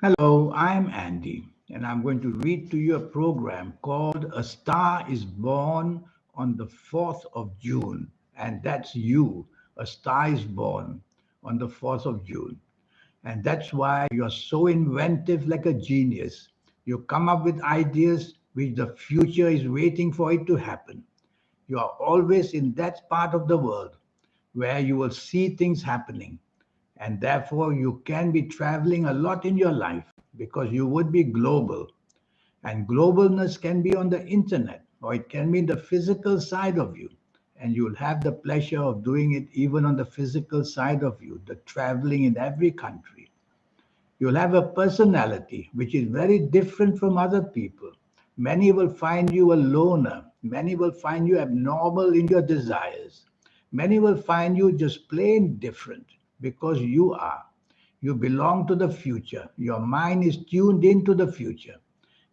Hello, I'm Andy, and I'm going to read to you a program called A Star is Born on the 4th of June. And that's you. A star is born on the 4th of June. And that's why you're so inventive like a genius. You come up with ideas which the future is waiting for it to happen. You are always in that part of the world where you will see things happening. And therefore, you can be traveling a lot in your life because you would be global. And globalness can be on the internet or it can be the physical side of you. And you'll have the pleasure of doing it even on the physical side of you, the traveling in every country. You'll have a personality which is very different from other people. Many will find you a loner. Many will find you abnormal in your desires. Many will find you just plain different because you are. You belong to the future. Your mind is tuned into the future.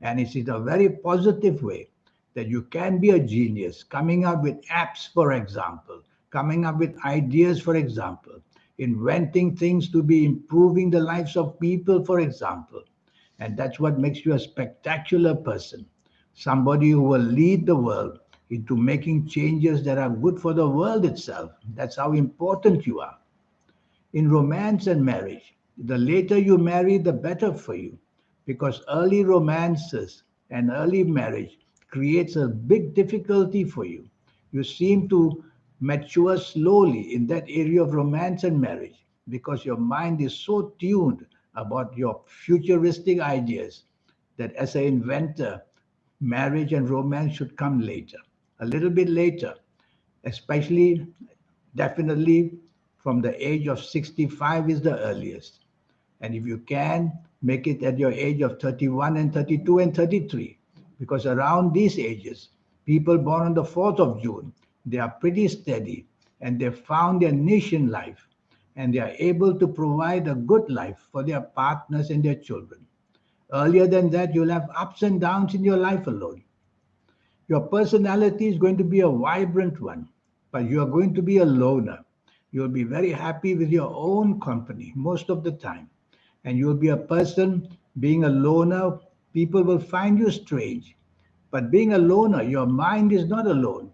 And it's in a very positive way that you can be a genius, coming up with apps, for example, coming up with ideas, for example, inventing things to be improving the lives of people, for example. And that's what makes you a spectacular person, somebody who will lead the world into making changes that are good for the world itself. That's how important you are. In romance and marriage, the later you marry, the better for you, because early romances and early marriage creates a big difficulty for you. You seem to mature slowly in that area of romance and marriage because your mind is so tuned about your futuristic ideas that as an inventor, marriage and romance should come later, a little bit later, especially definitely from the age of 65 is the earliest. And if you can, make it at your age of 31 and 32 and 33. Because around these ages, people born on the 4th of June, they are pretty steady and they found their niche in life and they are able to provide a good life for their partners and their children. Earlier than that, you'll have ups and downs in your life alone. Your personality is going to be a vibrant one, but you are going to be a loner. You'll be very happy with your own company most of the time. And you'll be a person being a loner, people will find you strange. But being a loner, your mind is not alone.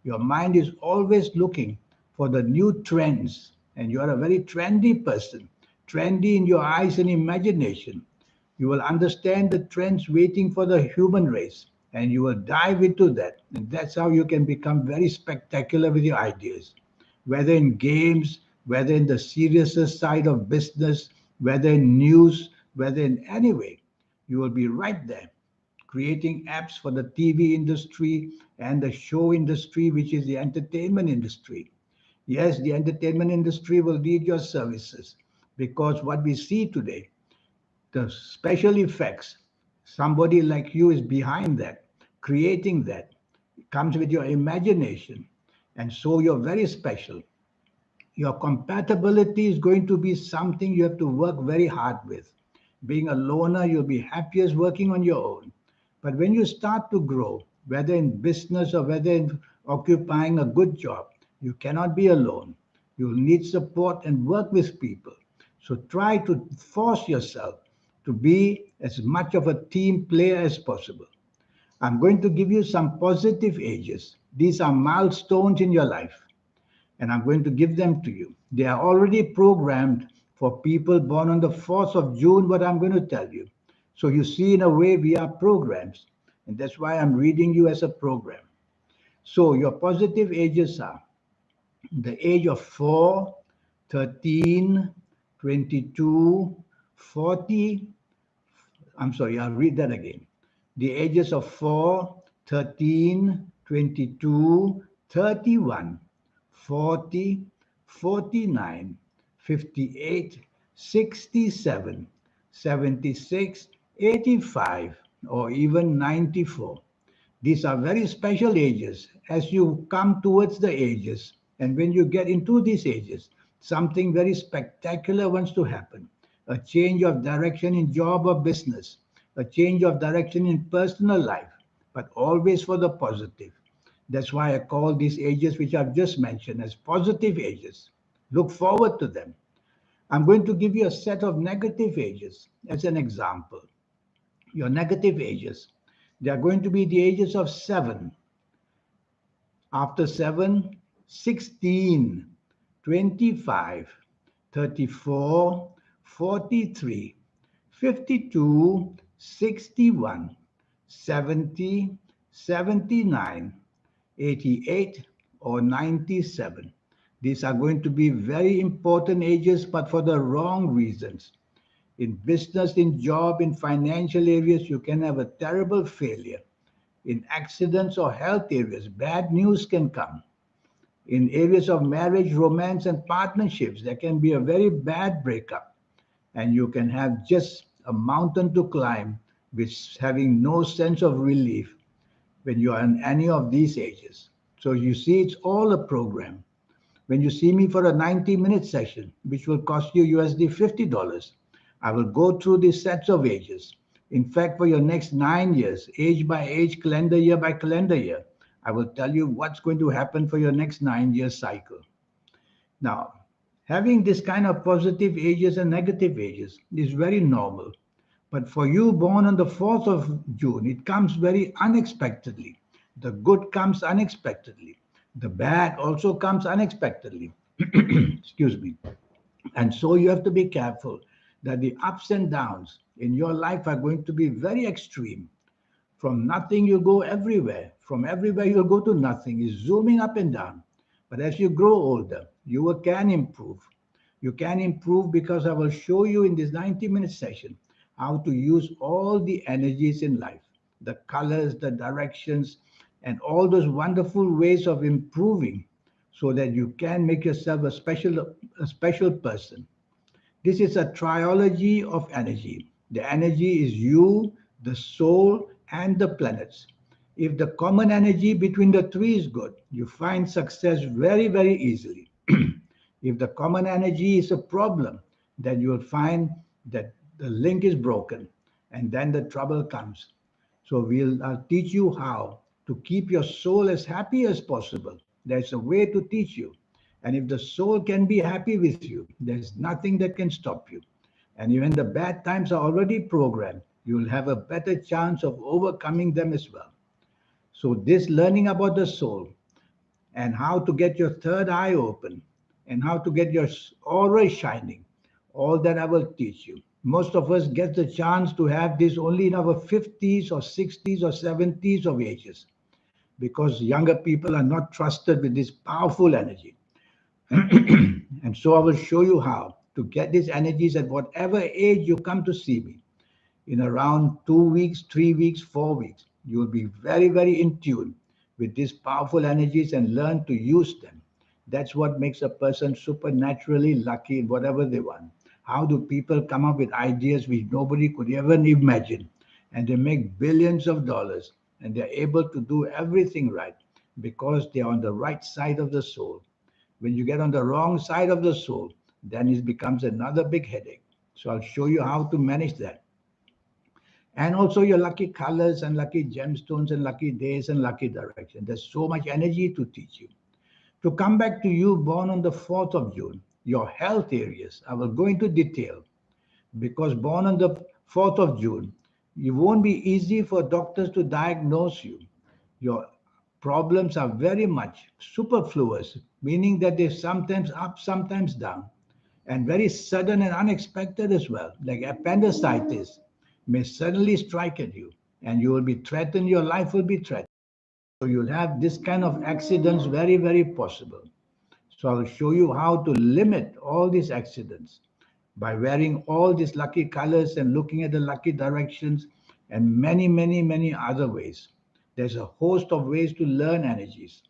Your mind is always looking for the new trends. And you are a very trendy person, trendy in your eyes and imagination. You will understand the trends waiting for the human race and you will dive into that. And that's how you can become very spectacular with your ideas, whether in games, whether in the serious side of business, whether in news, whether in any way. You will be right there creating apps for the TV industry and the show industry, which is the entertainment industry. Yes, the entertainment industry will need your services because what we see today, the special effects, somebody like you is behind that, creating that, it comes with your imagination. And so you're very special. Your compatibility is going to be something you have to work very hard with. Being a loner, you'll be happiest working on your own. But when you start to grow, whether in business or whether in occupying a good job, you cannot be alone. You'll need support and work with people. So try to force yourself to be as much of a team player as possible. I'm going to give you some positive ages. These are milestones in your life and I'm going to give them to you. They are already programmed for people born on the 4th of June, what I'm going to tell you. So you see, in a way, we are programs. And that's why I'm reading you as a program. So your positive ages are the age of 4, 13, 22, 40. I'm sorry, I'll read that again. The ages of 4, 13, 22, 31, 40, 49, 58, 67, 76, 85, or even 94. These are very special ages as you come towards the ages. And when you get into these ages, something very spectacular wants to happen. A change of direction in job or business, a change of direction in personal life, but always for the positive. That's why I call these ages, which I've just mentioned, as positive ages. Look forward to them. I'm going to give you a set of negative ages as an example. Your negative ages, they are going to be the ages of 7. After 7, 16, 25, 34, 43, 52, 61, 70, 79, 88, or 97. These are going to be very important ages, but for the wrong reasons. In business, in job, in financial areas, you can have a terrible failure. In accidents or health areas, bad news can come. In areas of marriage, romance, and partnerships, there can be a very bad breakup, and you can have just a mountain to climb with having no sense of relief when you are in any of these ages. So you see, it's all a program. When you see me for a 90-minute session, which will cost you USD $50, I will go through these sets of ages. In fact, for your next 9 years, age by age, calendar year by calendar year, I will tell you what's going to happen for your next 9 year cycle. Now, having this kind of positive ages and negative ages is very normal. But for you born on the 4th of June, it comes very unexpectedly. The good comes unexpectedly. The bad also comes unexpectedly. Excuse me. And so you have to be careful that the ups and downs in your life are going to be very extreme. From nothing, you go everywhere. From everywhere, you'll go to nothing. It's zooming up and down. But as you grow older, can improve. You can improve because I will show you in this 90-minute session how to use all the energies in life, the colors, the directions, and all those wonderful ways of improving so that you can make yourself a special person. This is a triology of energy. The energy is you, the soul, and the planets. If the common energy between the three is good, you find success very, very easily. If the common energy is a problem, then you will find that the link is broken and then the trouble comes. So I'll teach you how to keep your soul as happy as possible. There's a way to teach you. And if the soul can be happy with you, there's nothing that can stop you. And even the bad times are already programmed, you'll have a better chance of overcoming them as well. So, this learning about the soul and how to get your third eye open and how to get your aura shining, all that I will teach you. Most of us get the chance to have this only in our 50s or 60s or 70s of ages because younger people are not trusted with this powerful energy. And so I will show you how to get these energies at whatever age you come to see me. In around 2 weeks, 3 weeks, 4 weeks, you will be very, very in tune with these powerful energies and learn to use them. That's what makes a person supernaturally lucky in whatever they want. How do people come up with ideas which nobody could ever imagine? And they make billions of dollars and they're able to do everything right because they're on the right side of the soul. When you get on the wrong side of the soul, then it becomes another big headache. So I'll show you how to manage that. And also your lucky colors and lucky gemstones and lucky days and lucky direction. There's so much energy to teach you. To come back to you born on the 4th of June, your health areas, I will go into detail because born on the 4th of June, it won't be easy for doctors to diagnose you. Your problems are very much superfluous, meaning that they're sometimes up, sometimes down, and very sudden and unexpected as well, like appendicitis may suddenly strike at you, and you will be threatened, your life will be threatened. So you'll have this kind of accidents very, very possible. So I'll show you how to limit all these accidents by wearing all these lucky colors and looking at the lucky directions and many, many, many other ways. There's a host of ways to learn energies.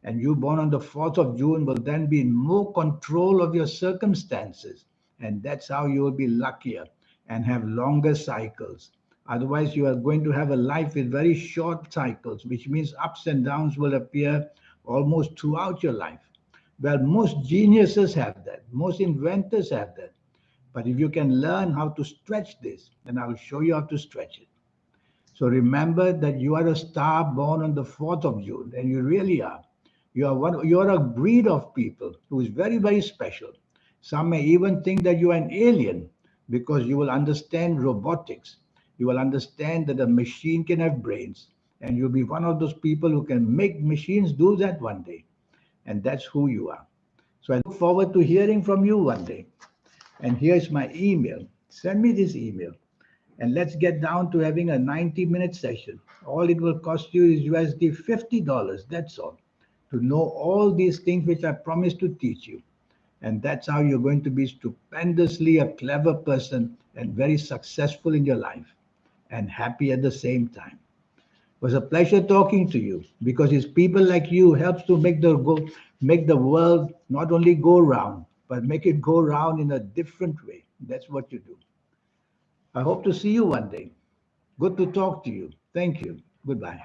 And you born on the 4th of June will then be in more control of your circumstances. And that's how you will be luckier and have longer cycles. Otherwise, you are going to have a life with very short cycles, which means ups and downs will appear almost throughout your life. Well, most geniuses have that, most inventors have that. But if you can learn how to stretch this, then I will show you how to stretch it. So remember that you are a star born on the 4th of June, and you really are. You are a breed of people who is very, very special. Some may even think that you are an alien because you will understand robotics. You will understand that a machine can have brains, and you'll be one of those people who can make machines do that one day. And that's who you are. So I look forward to hearing from you one day. And here's my email. Send me this email and let's get down to having a 90-minute session. All it will cost you is USD $50. That's all. To know all these things which I promised to teach you. And that's how you're going to be stupendously a clever person and very successful in your life and happy at the same time. It was a pleasure talking to you because it's people like you helps to make the world not only go round, but make it go round in a different way. That's what you do. I hope to see you one day. Good to talk to you. Thank you. Goodbye.